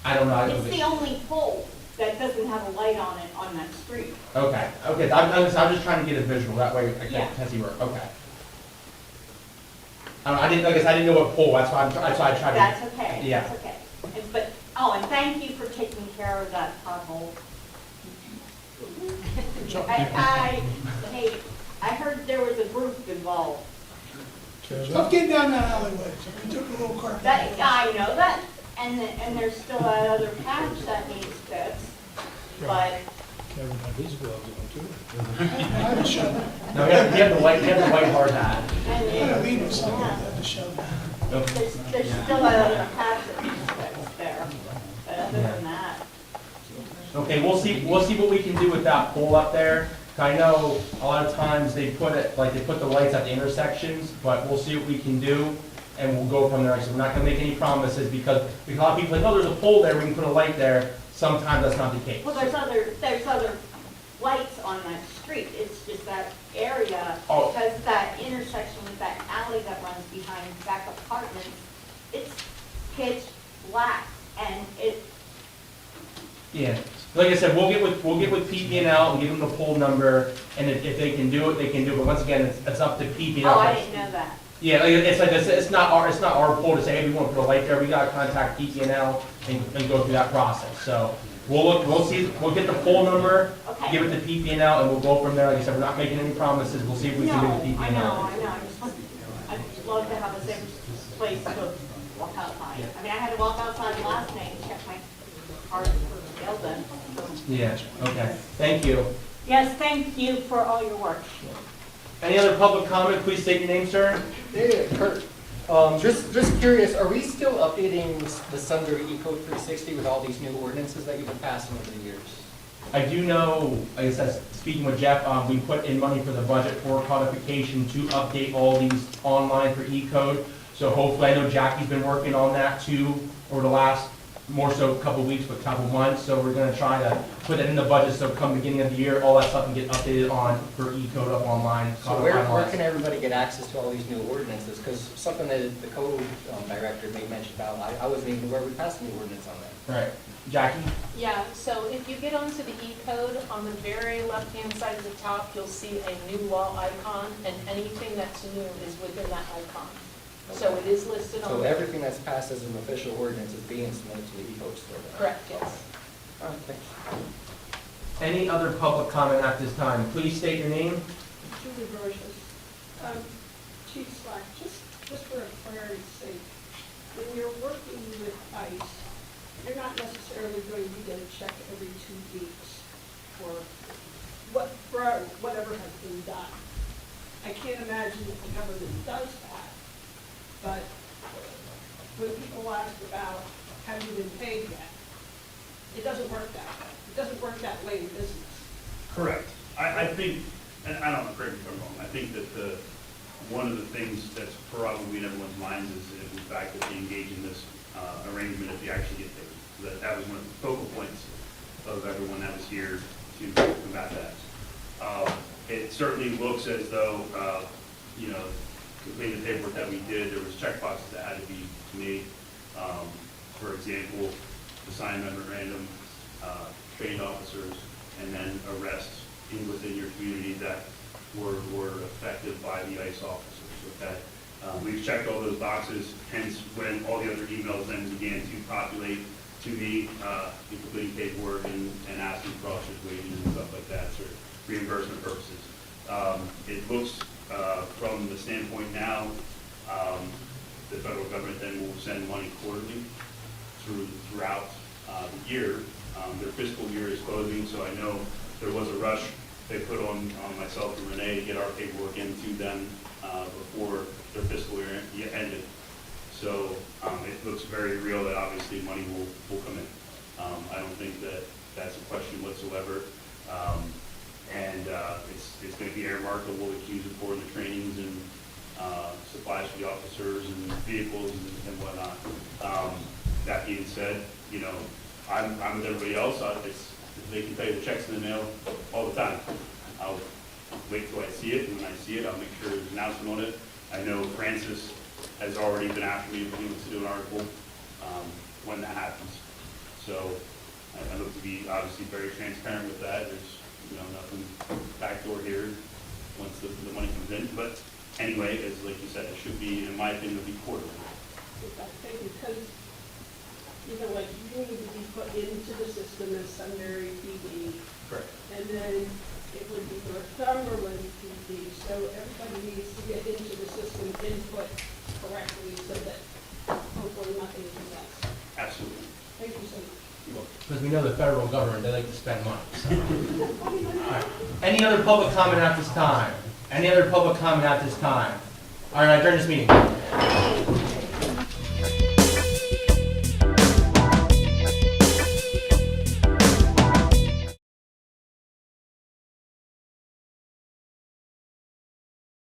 I don't know. it's the only pole that doesn't have a light on it on that street. Okay, I'm just trying to get a visual, that way I Yeah. can see where, okay. I didn't, I guess I didn't know what pole, that's why I tried to. That's okay, Yeah. that's okay. But, oh, and thank you for taking care of that pothole. Hey, I heard there was a group involved. Stop getting down that alleyway, we took a little car. I know that, and there's still that other patch that needs fixed, but Kevin had his gloves on too. I had a shovel. No, he had the white hard hat. I had a lead with something, I had to shovel. there's still that other patch that needs fixed there. But other than that, Okay, we'll see what we can do with that pole up there. I know a lot of times they put the lights at the intersections, but we'll see what we can do, and we'll go from there. So we're not gonna make any promises, because a lot of people say, oh, there's a pole there, we can put a light there. Sometimes that's not the case. well, there's other lights on that street. It's just that area, Oh. because that intersection with that alley that runs behind back apartments, it's pitch black, and it, Yeah, like I said, we'll get with PP&L and give them the pole number, and if they can do it, they can do it. But once again, it's up to PP&L. oh, I didn't know that. Yeah, it's not our pole to say, hey, we want to put a light there. We gotta contact PP&L and go through that process. So we'll get the pole number, Okay. give it to PP&L, and we'll go from there. Like I said, we're not making any promises. We'll see if we can do No, with PP&L. I know. I'd love to have a safe place to walk outside. I mean, I had to walk outside last night and check my car for scale done. Yeah, okay. Thank you. Yes, thank you for all your work. Any other public comment? Please state your name, sir. Yeah, Kurt. Just curious, are we still updating the Sunbury Eco 360 with all these new ordinances that you've been passing over the years? I do know, like I said, speaking with Jeff, we put in money for the budget for codification to update all these online for E-code. So hopefully, I know Jackie's been working on that too over the last, more so a couple weeks, but a couple months. So we're gonna try to put it in the budget, so come beginning of the year, all that stuff can get updated on for E-code up online. So where can everybody get access to all these new ordinances? Because something that the code director may mention about, I wasn't even aware we passed any ordinance on that. Right. Jackie? Yeah, so if you get onto the E-code, on the very left-hand side of the top, you'll see a new law icon, and anything that's new is within that icon. So it is listed on. So everything that's passed as an official ordinance is being submitted to the E-code store? Correct, yes. All right, thanks. Any other public comment at this time? Please state your name. Julie Brochus. Chief Slack, just for clarity's sake, when you're working with ICE, you're not necessarily going to get a check every 2 weeks for whatever has been done. I can't imagine that the government does that, but when people ask about have you been paid yet, it doesn't work that way. It doesn't work that way in business. Correct. I think, and I don't know, correct me if I'm wrong, I think that one of the things that's probably in everyone's minds is the fact that they engage in this arrangement if you actually get paid. So that was one of the focal points of everyone that was here to combat that. It certainly looks as though, completing the paperwork that we did, there was checkboxes that had to be made. For example, the sign memorandum, trained officers, and then arrests within your community that were affected by the ICE officers. With that, we've checked all those boxes, hence when all the other emails then began to populate to me, completing paperwork and asking for officers' wages and stuff like that for reimbursement purposes. It looks from the standpoint now, the federal government then will send money quarterly throughout the year. Their fiscal year is closing, so I know there was a rush they put on myself and Renee to get our paperwork into them before their fiscal year ended. So it looks very real that obviously money will come in. I don't think that that's a question whatsoever. And it's going to be earmarked, and we'll use it for the trainings and supplies for the officers and vehicles and whatnot. That being said, you know, I'm with everybody else. They can pay the checks in the mail all the time. I'll wait till I see it, and when I see it, I'll make sure there's an announcement on it. I know Francis has already been after me if he wants to do an article when that happens. So I look to be obviously very transparent with that. There's, you know, nothing backdoor here once the money comes in. But anyway, as like you said, it should be, in my opinion, it'll be quarterly. Because, you know, like, you need to be put into the system as Sunbury PD. Correct. And then it would be Northumberland PD, so everybody needs to get into the system, input correctly, so that hopefully nothing is a mess. Absolutely. Thank you so much. Because we know the federal government, they like to spend money, so. All right. Any other public comment at this time? Any other public comment at this time? All right, I adjourn this meeting.